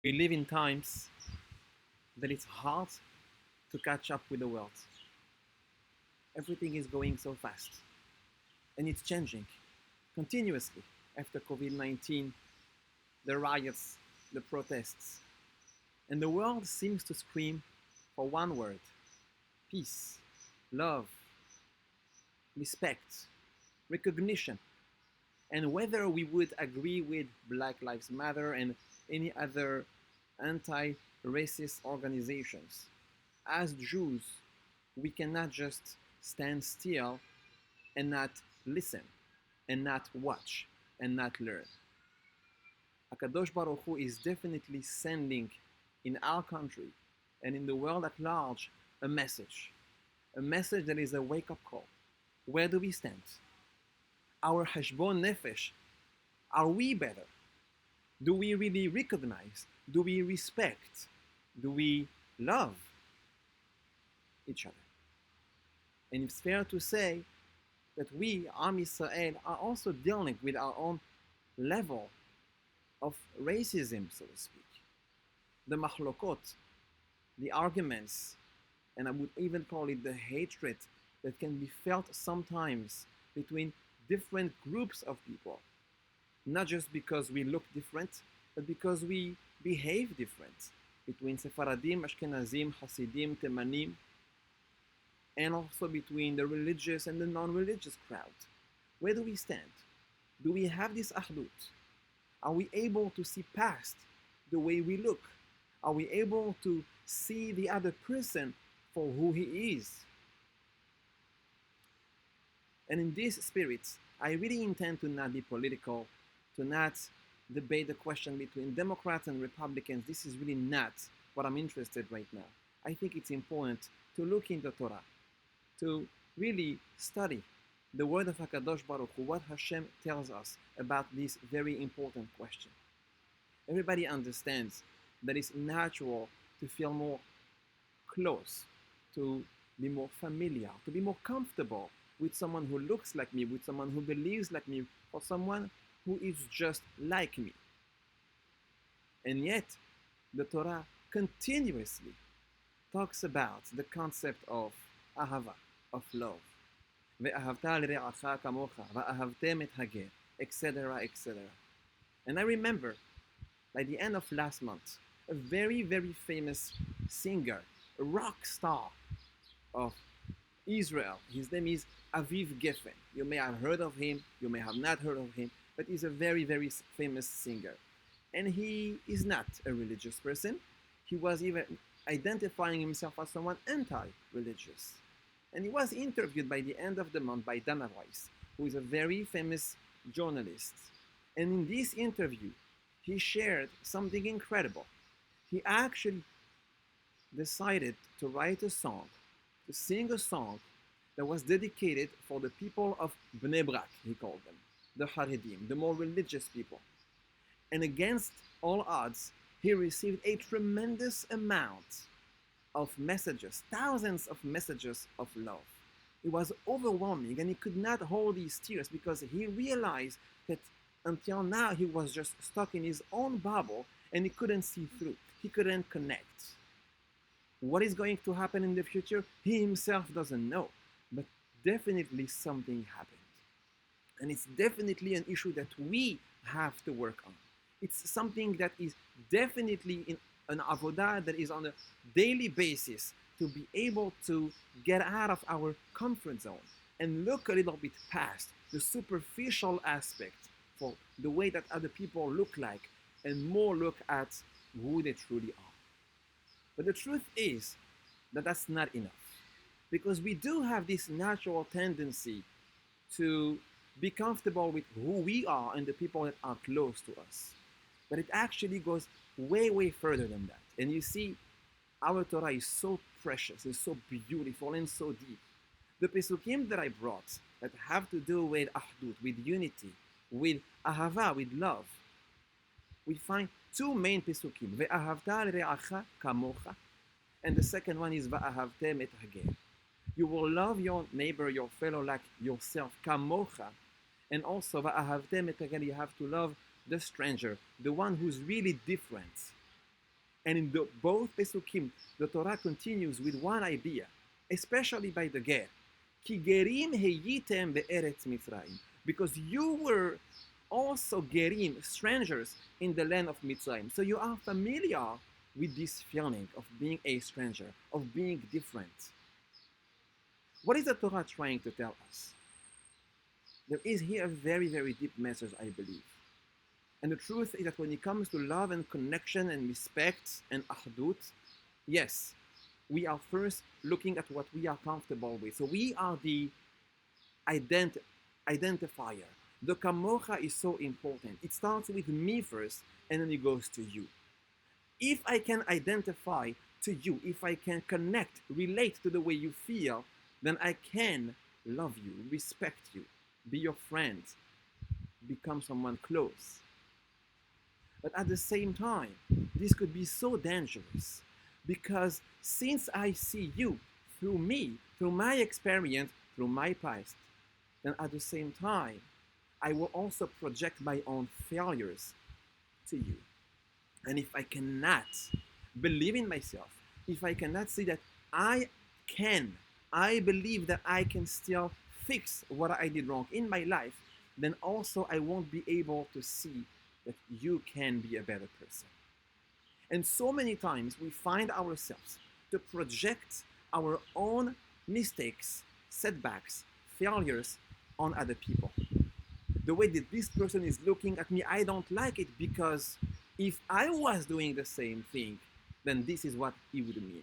We live in times that it's hard to catch up with the world. Everything is going so fast and it's changing continuously after COVID-19, the riots, the protests. And the world seems to scream for one word: peace, love, respect, recognition. And whether we would agree with Black Lives Matter and any other anti-racist organizations, as Jews, we cannot just stand still and not listen, and not watch, and not learn. HaKadosh Baruch Hu is definitely sending in our country and in the world at large a message that is a wake-up call. Where do we stand? Our Hashbon Nefesh, are we better? Do we really recognize? Do we respect? Do we love each other? And it's fair to say that we, Am Yisrael, are also dealing with our own level of racism, so to speak. The machlokot, the arguments, and I would even call it the hatred that can be felt sometimes between different groups of people, not just because we look different, but because we behave different, between Sephardim, Ashkenazim, Hasidim, Temanim, and also between the religious and the non-religious crowd. Where do we stand? Do we have this ahdut? Are we able to see past the way we look? Are we able to see the other person for who he is? And in this spirit, I really intend to not be political, to not debate the question between Democrats and Republicans. This is really not what I'm interested in right now. I think it's important to look in the Torah, to really study the word of HaKadosh Baruch Hu, what Hashem tells us about this very important question. Everybody understands that it's natural to feel more close, to be more familiar, to be more comfortable with someone who looks like me, with someone who believes like me, or someone who is just like me. And yet, the Torah continuously talks about the concept of ahava, of love. ואהבת לרעך כמוך, ואהבתם את הגר, etc., etc. And I remember, by the end of last month, a very, very famous singer, a rock star of Israel. His name is Aviv Geffen. You may have heard of him, you may have not heard of him, but he's a very, very famous singer. And he is not a religious person. He was even identifying himself as someone anti-religious. And he was interviewed by the end of the month by Dana Weiss, who is a very famous journalist. And in this interview, he shared something incredible. He actually decided to write a song, to sing a song that was dedicated for the people of Bnei Brak, he called them, the Haredim, the more religious people. And against all odds, he received a tremendous amount of messages, thousands of messages of love. It was overwhelming, and he could not hold his tears because he realized that until now he was just stuck in his own bubble and he couldn't see through. He couldn't connect. What is going to happen in the future? He himself doesn't know, but definitely something happened. And it's definitely an issue that we have to work on. It's something that is definitely in an avodah that is on a daily basis, to be able to get out of our comfort zone and look a little bit past the superficial aspect for the way that other people look like, and more look at who they truly are. But the truth is that that's not enough, because we do have this natural tendency to be comfortable with who we are and the people that are close to us. But it actually goes way, way further than that. And you see, our Torah is so precious, it's so beautiful and so deep. The Pesukim that I brought that have to do with Ahdut, with unity, with Ahava, with love, we find two main Pesukim. Ve'ahavta l're'acha kamocha. And the second one is Va'ahavtem et hager. You will love your neighbor, your fellow, like yourself, kamocha. And also Va'ahavtem et hager, you have to love the stranger, the one who's really different. And in both Pesukim, the Torah continues with one idea, especially by the Ger. Ki gerim heyitem be'eretz Mitzrayim. Because you were also gerim, strangers, in the land of Mitzrayim. So you are familiar with this feeling of being a stranger, of being different. What is the Torah trying to tell us? There is here a very, very deep message, I believe. And the truth is that when it comes to love and connection and respect and achdut, yes, we are first looking at what we are comfortable with. So we are the identifier. The kamocha is so important. It starts with me first, and then it goes to you. If I can identify to you, if I can connect, relate to the way you feel, then I can love you, respect you, be your friend, become someone close. But at the same time, this could be so dangerous because since I see you through me, through my experience, through my past, then at the same time, I will also project my own failures to you. And if I cannot believe in myself, if I cannot see that I believe that I can still fix what I did wrong in my life, then also I won't be able to see that you can be a better person. And so many times we find ourselves to project our own mistakes, setbacks, failures on other people. The way that this person is looking at me, I don't like it because if I was doing the same thing, then this is what he would mean.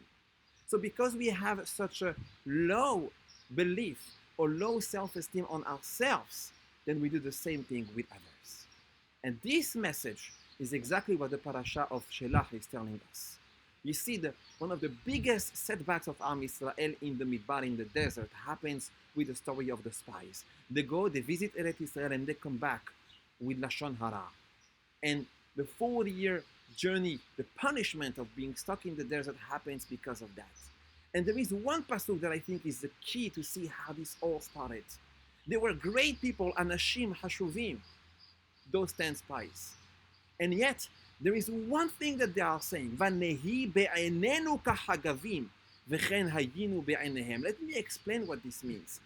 So because we have such a low belief or low self-esteem on ourselves, then we do the same thing with others. And this message is exactly what the Parashat of Shela'h is telling us. You see, one of the biggest setbacks of Am Israel in the Midbar, in the desert, happens with the story of the spies. They go, they visit Eretz Israel, and they come back with Lashon Hara. And the 4-year journey, the punishment of being stuck in the desert happens because of that. And there is one pasuk that I think is the key to see how this all started. They were great people, Anashim Hashuvim, those 10 spies. And yet, there is one thing that they are saying, Vanehi be'einenu kahagavim, v'chen hayinu be'einehem. Let me explain what this means.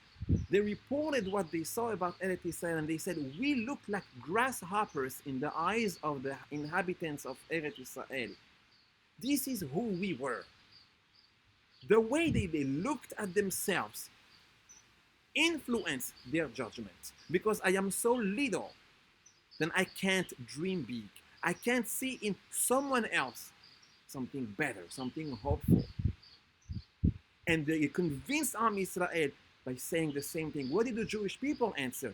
They reported what they saw about Eretz Israel, and they said, we look like grasshoppers in the eyes of the inhabitants of Eretz Israel. This is who we were. The way they looked at themselves influenced their judgment. Because I am so little, then I can't dream big. I can't see in someone else something better, something hopeful. And they convinced Am Israel by saying the same thing. What did the Jewish people answer?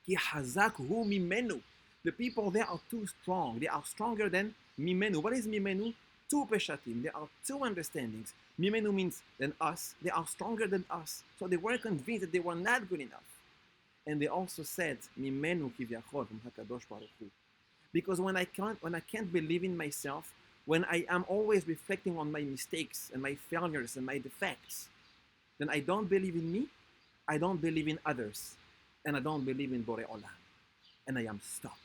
Ki hazak hu mimenu. The people there are too strong. They are stronger than mimenu. What is mimenu? Two peshatim. There are two understandings. Mimenu means than us. They are stronger than us. So they were convinced that they were not good enough. And they also said, mimenu kivyachol, from HaKadosh Baruch Hu. Because when I can't believe in myself, when I am always reflecting on my mistakes and my failures and my defects, then I don't believe in me, I don't believe in others, and I don't believe in Borei Olam. And I am stuck.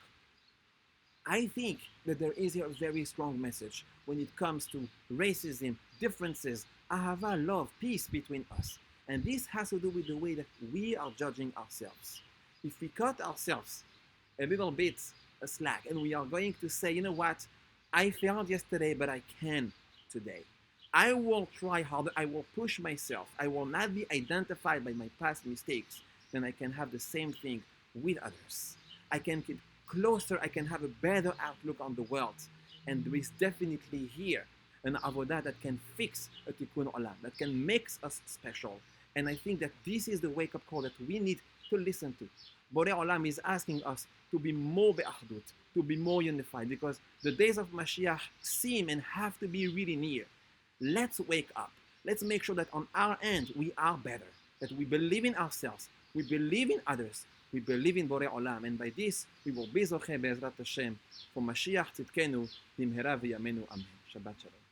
I think that there is a very strong message when it comes to racism, differences, ahava, love, peace between us. And this has to do with the way that we are judging ourselves. If we cut ourselves a little bit slack and we are going to say, you know what, I failed yesterday, but I can today. I will try harder. I will push myself. I will not be identified by my past mistakes. Then I can have the same thing with others. I can get closer. I can have a better outlook on the world. And there is definitely here an avodah that can fix a tikkun olam, that can make us special. And I think that this is the wake-up call that we need to listen to. Borei Olam is asking us to be more be'achdut, to be more unified, because the days of Mashiach seem and have to be really near. Let's wake up. Let's make sure that on our end we are better, that we believe in ourselves, we believe in others, we believe in Borei Olam, and by this we will be zocheh be'ezrat Hashem for Mashiach tzidkenu bimhera v'yamenu amen. Shabbat shalom.